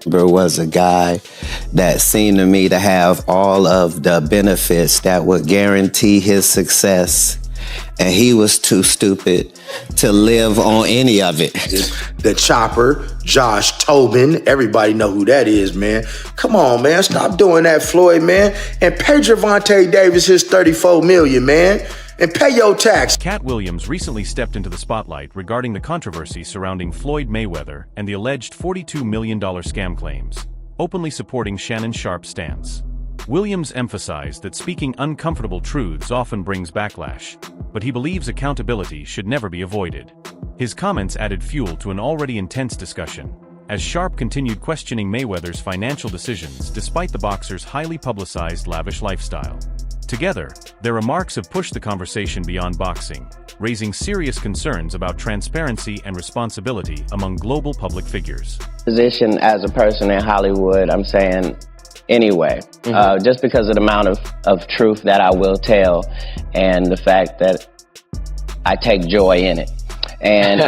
was a guy that seemed to me to have all of the benefits that would guarantee his success, and he was too stupid to live on any of it. The Chopper, Josh Tobin, everybody know who that is, man. Come on, man, stop doing that, Floyd, man, and pay Gervonta Davis his $34 million, man. And pay your tax. Katt Williams recently stepped into the spotlight regarding the controversy surrounding Floyd Mayweather and the alleged $42 million scam claims, openly supporting Shannon Sharpe's stance. Williams emphasized that speaking uncomfortable truths often brings backlash, but he believes accountability should never be avoided. His comments added fuel to an already intense discussion, as Sharpe continued questioning Mayweather's financial decisions despite the boxer's highly publicized lavish lifestyle. Together, their remarks have pushed the conversation beyond boxing, raising serious concerns about transparency and responsibility among global public figures. Position as a person in Hollywood, I'm saying anyway, just because of the amount of truth that I will tell and the fact that I take joy in it. And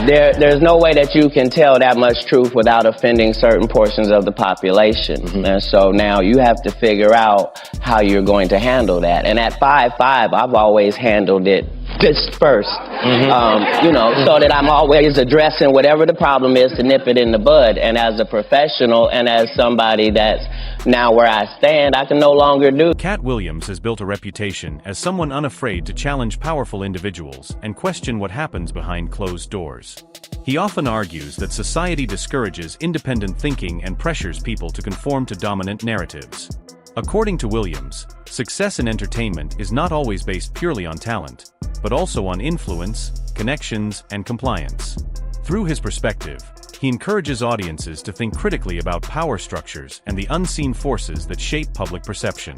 there's no way that you can tell that much truth without offending certain portions of the population. And so now you have to figure out how you're going to handle that. And at 5'5", I've always handled it dispersed, you know, so that I'm always addressing whatever the problem is to nip it in the bud. And as a professional and as somebody that's now where I stand, I can no longer do. Katt Williams has built a reputation as someone unafraid to challenge powerful individuals and question what happens behind closed doors. He often argues that society discourages independent thinking and pressures people to conform to dominant narratives. According to Williams, success in entertainment is not always based purely on talent, but also on influence, connections, and compliance. Through his perspective, he encourages audiences to think critically about power structures and the unseen forces that shape public perception.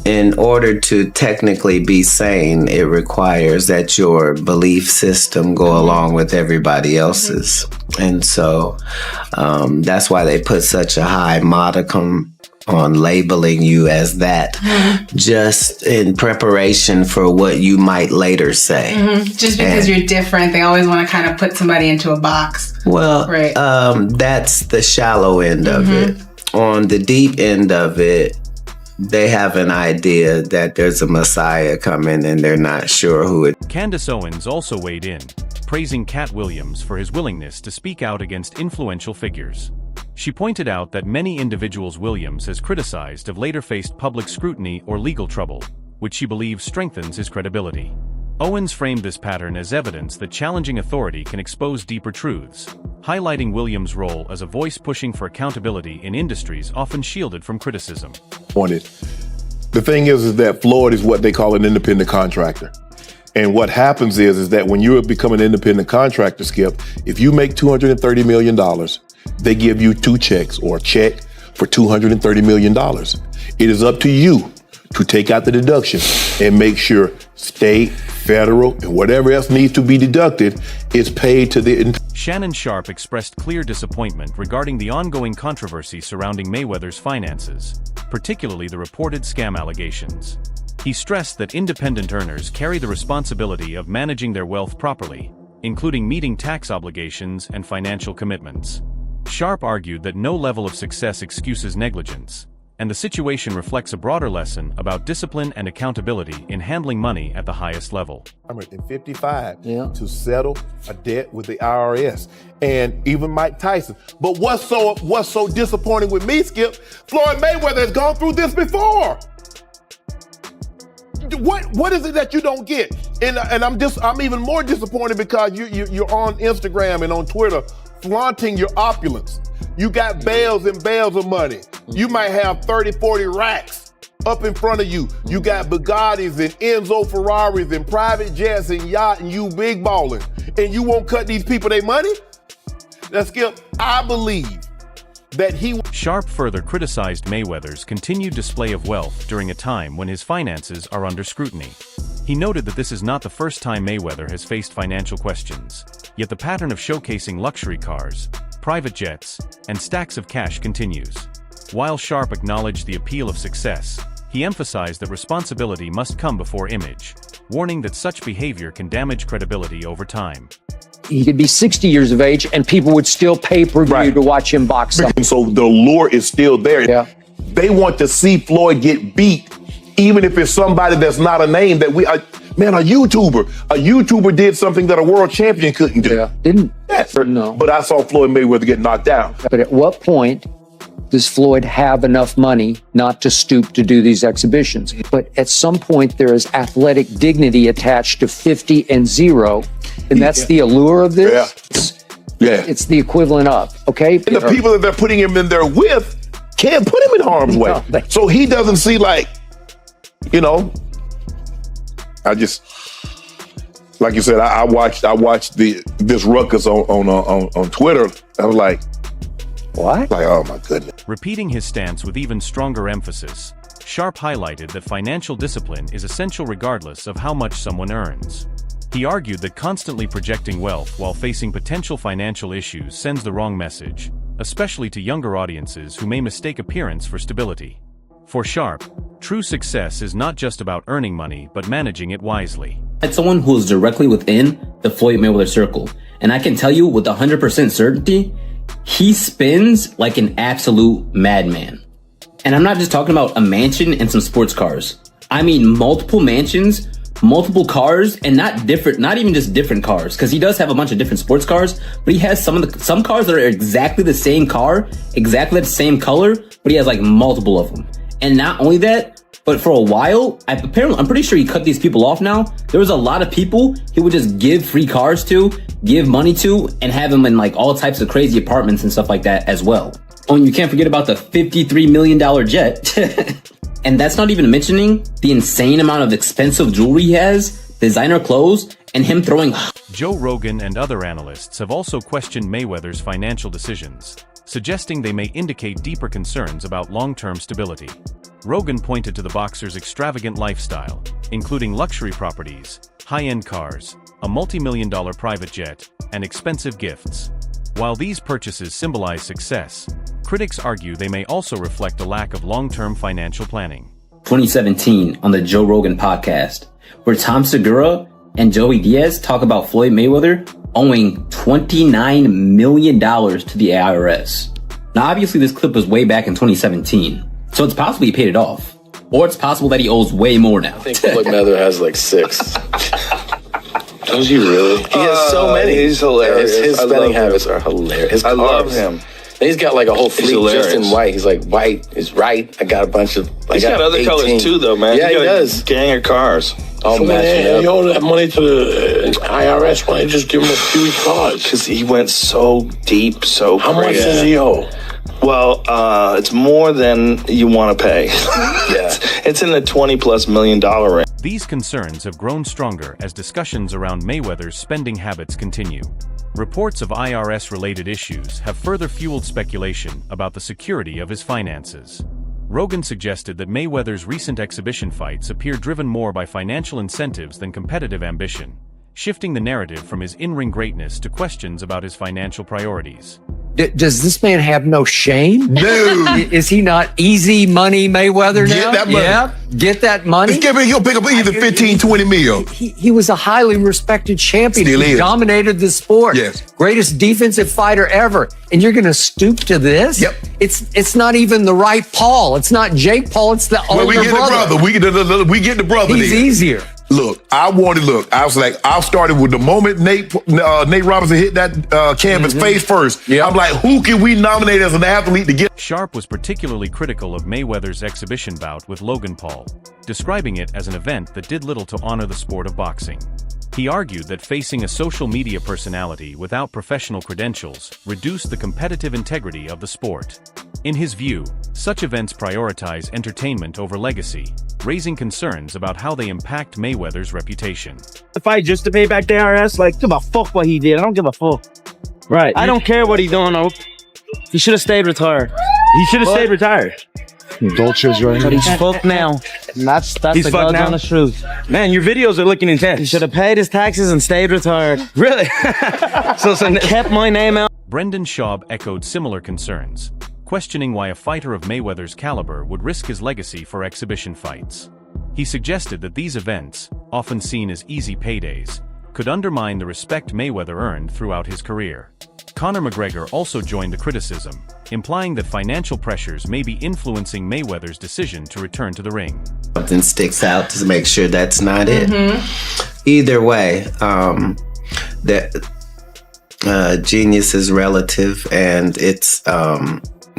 In order to technically be sane, it requires that your belief system go along with everybody else's. And so that's why they put such a high modicum on labeling you as that, just in preparation for what you might later say. Just because you're different, they always want to kind of put somebody into a box. Well, right. That's the shallow end of it. On the deep end of it, they have an idea that there's a messiah coming and they're not sure who it is. Candace Owens also weighed in, praising Katt Williams for his willingness to speak out against influential figures. She pointed out that many individuals Williams has criticized have later faced public scrutiny or legal trouble, which she believes strengthens his credibility. Owens framed this pattern as evidence that challenging authority can expose deeper truths, highlighting Williams' role as a voice pushing for accountability in industries often shielded from criticism. The thing is that Floyd is what they call an independent contractor. And what happens is that when you become an independent contractor, Skip, if you make $230 million, they give you two checks or a check for $230 million. It is up to you to take out the deduction and make sure state, federal, and whatever else needs to be deducted is paid to the... Shannon Sharpe expressed clear disappointment regarding the ongoing controversy surrounding Mayweather's finances, particularly the reported scam allegations. He stressed that independent earners carry the responsibility of managing their wealth properly, including meeting tax obligations and financial commitments. Sharpe argued that no level of success excuses negligence, and the situation reflects a broader lesson about discipline and accountability in handling money at the highest level. I'm in 55 to settle a debt with the IRS, and even Mike Tyson. But what's so disappointing with me, Skip? Floyd Mayweather has gone through this before. What is it that you don't get? And I'm even more disappointed because you're on Instagram and on Twitter flaunting your opulence. You got bales and bales of money. You might have 30, 40 racks up in front of you. You got Bugattis and Enzo Ferraris and private jets and yacht, and you big balling. And you won't cut these people their money? Now, Skip, I believe that he... Sharpe further criticized Mayweather's continued display of wealth during a time when his finances are under scrutiny. He noted that this is not the first time Mayweather has faced financial questions, yet the pattern of showcasing luxury cars, private jets, and stacks of cash continues. While Sharpe acknowledged the appeal of success, he emphasized that responsibility must come before image, warning that such behavior can damage credibility over time. he could be 60 years of age and people would still pay per view to watch him box. And so the allure is still there. Yeah. They want to see Floyd get beat, even if it's somebody that's not a name that we are. Man, a YouTuber did something that a world champion couldn't do. Yeah. Didn't? Yes. No. But I saw Floyd Mayweather get knocked down. But at what point does Floyd have enough money not to stoop to do these exhibitions? But at some point, there is athletic dignity attached to 50 and 0. And that's the allure of this. Yeah. It's the equivalent of, okay? And the people that they're putting him in there with can't put him in harm's way. So he doesn't see, like, you know, like you said, I watched this ruckus on Twitter. I was like, what? Like, oh my goodness. Repeating his stance with even stronger emphasis, Sharpe highlighted that financial discipline is essential regardless of how much someone earns. He argued that constantly projecting wealth while facing potential financial issues sends the wrong message, especially to younger audiences who may mistake appearance for stability. For Sharpe, true success is not just about earning money, but managing it wisely. It's someone who is directly within the Floyd Mayweather circle. And I can tell you with 100% certainty, he spins like an absolute madman. And I'm not just talking about a mansion and some sports cars. I mean multiple mansions, multiple cars, and not even just different cars, because he does have a bunch of different sports cars, but he has some cars that are exactly the same car, exactly the same color, but he has like multiple of them. And not only that, but for a while, I'm pretty sure he cut these people off now. There was a lot of people he would just give free cars to, give money to, and have them in like all types of crazy apartments and stuff like that as well. Oh, and you can't forget about the $53 million jet. And that's not even mentioning the insane amount of expensive jewelry he has, designer clothes, and him throwing... Joe Rogan and other analysts have also questioned Mayweather's financial decisions, suggesting they may indicate deeper concerns about long-term stability. Rogan pointed to the boxer's extravagant lifestyle, including luxury properties, high-end cars, a multi-million-dollar private jet, and expensive gifts. While these purchases symbolize success, critics argue they may also reflect a lack of long-term financial planning. 2017 on the Joe Rogan podcast, where Tom Segura and Joey Diaz talk about Floyd Mayweather owing $29 million to the IRS. Now, obviously, this clip was way back in 2017. So it's possible he paid it off. Or it's possible that he owes way more now. I think Floyd Mayweather has like 6. Does he really? He has so many. He's hilarious. His spending habits are hilarious. His cars. I love him. And he's got like a whole fleet just in white. He's like, white is right. I got a bunch of... He's got other 18 colors too, though, man. Yeah, he does. Gang of cars. All matching up. You owe that money to the IRS. Why don't you just give him a few cars? Because he went so deep, so How much does he owe? Well, it's more than you want to pay. It's in the $20+ million range. These concerns have grown stronger as discussions around Mayweather's spending habits continue. Reports of IRS-related issues have further fueled speculation about the security of his finances. Rogan suggested that Mayweather's recent exhibition fights appear driven more by financial incentives than competitive ambition, shifting the narrative from his in-ring greatness to questions about his financial priorities. Does this man have no shame? No. Is he not easy money Mayweather now? Get that money. Yeah, get that money. He'll pick up either 15, 20 mil. He was a highly respected champion. Still he is. Dominated the sport. Yes. Greatest defensive fighter ever. And you're going to stoop to this? Yep. It's not even the right Paul. It's not Jake Paul. It's the older we get brother. the brother. We get the brother. He's easier. Look, I was like, I started with the moment Nate Robinson hit that canvas face first. Yep. I'm like, who can we nominate as an athlete to get? Sharpe was particularly critical of Mayweather's exhibition bout with Logan Paul, describing it as an event that did little to honor the sport of boxing. He argued that facing a social media personality without professional credentials reduced the competitive integrity of the sport. In his view, such events prioritize entertainment over legacy, raising concerns about how they impact Mayweather's reputation. The fight just to pay back the IRS, like, give a fuck what he did. I don't give a fuck. Right. I don't care what he doing. He should have stayed retired. He should have stayed retired. Dolce's right But he's fucked now. And that's He's the fucked God's now. honest truth. Man, your videos are looking intense. He should have paid his taxes and stayed retired. Really? so kept my name out. Brendan Schaub echoed similar concerns, questioning why a fighter of Mayweather's caliber would risk his legacy for exhibition fights. He suggested that these events, often seen as easy paydays, could undermine the respect Mayweather earned throughout his career. Conor McGregor also joined the criticism, implying that financial pressures may be influencing Mayweather's decision to return to the ring. Something sticks out to make sure that's not it. Either way, genius is relative, and it's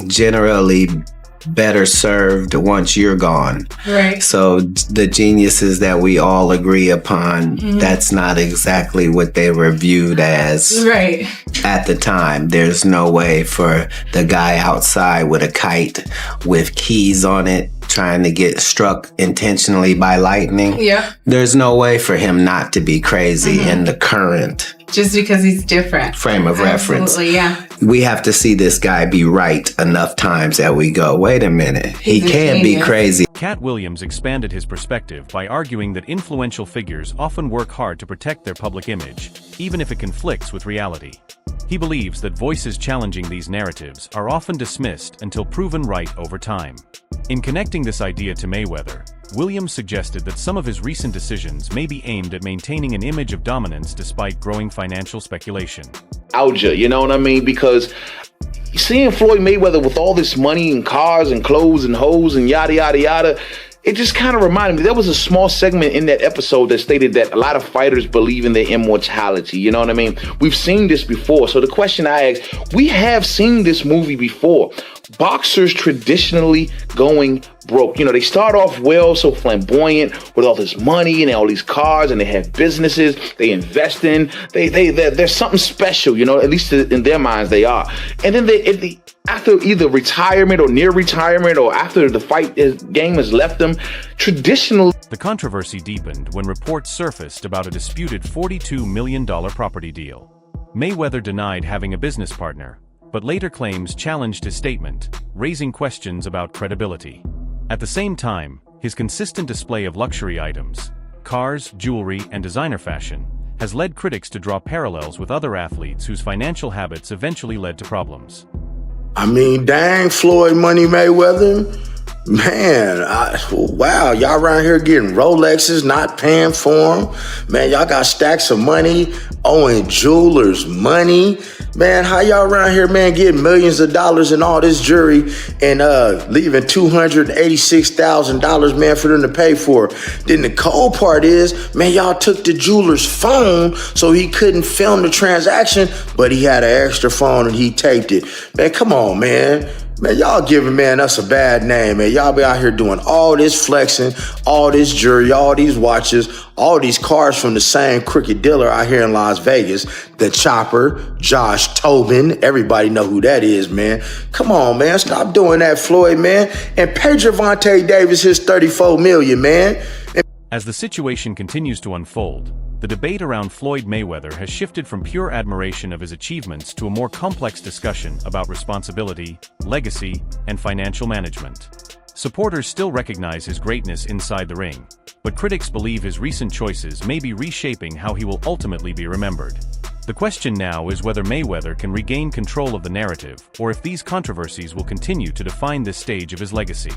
generally better served once you're gone. Right. So the geniuses that we all agree upon, that's not exactly what they were viewed as Right. at the time. There's no way for the guy outside with a kite with keys on it trying to get struck intentionally by lightning. Yeah. There's no way for him not to be crazy in the current Just because he's different. frame of reference. Absolutely, yeah. We have to see this guy be right enough times that we go, wait a minute, he He's a can't be genius. crazy. Katt Williams expanded his perspective by arguing that influential figures often work hard to protect their public image, even if it conflicts with reality. He believes that voices challenging these narratives are often dismissed until proven right over time. In connecting this idea to Mayweather, Williams suggested that some of his recent decisions may be aimed at maintaining an image of dominance despite growing financial speculation. Alja, you know what I mean? Because seeing Floyd Mayweather with all this money and cars and clothes and hoes and yada, yada, yada, it just kind of reminded me, there was a small segment in that episode that stated that a lot of fighters believe in their immortality. You know what I mean? We've seen this before. So the question I ask, we have seen this movie before. Boxers traditionally going broke. You know, they start off well, so flamboyant with all this money and all these cars, and they have businesses they invest in. There's something special, you know, at least in their minds they are. And then after either retirement or near retirement or after the game has left them, traditionally. The controversy deepened when reports surfaced about a disputed $42 million property deal. Mayweather denied having a business partner, but later claims challenged his statement, raising questions about credibility. At the same time, his consistent display of luxury items, cars, jewelry, and designer fashion, has led critics to draw parallels with other athletes whose financial habits eventually led to problems. I mean, dang, Floyd Money Mayweather. Man, wow, y'all around here getting Rolexes, not paying for them. Man, y'all got stacks of money, owing jewelers money. Man, how y'all around here, man, getting millions of dollars in all this jewelry and leaving $286,000, man, for them to pay for? Then the cold part is, man, y'all took the jeweler's phone so he couldn't film the transaction, but he had an extra phone and he taped it. Man, come on, man. Man, y'all giving, man, us a bad name, man. Y'all be out here doing all this flexing, all this jewelry, all these watches, all these cars from the same crooked dealer out here in Las Vegas. The Chopper, Josh Tobin, everybody know who that is, man. Come on, man, stop doing that, Floyd, man. And pay Gervonta Davis his $34 million, man. As the situation continues to unfold, the debate around Floyd Mayweather has shifted from pure admiration of his achievements to a more complex discussion about responsibility, legacy, and financial management. Supporters still recognize his greatness inside the ring, but critics believe his recent choices may be reshaping how he will ultimately be remembered. The question now is whether Mayweather can regain control of the narrative, or if these controversies will continue to define this stage of his legacy.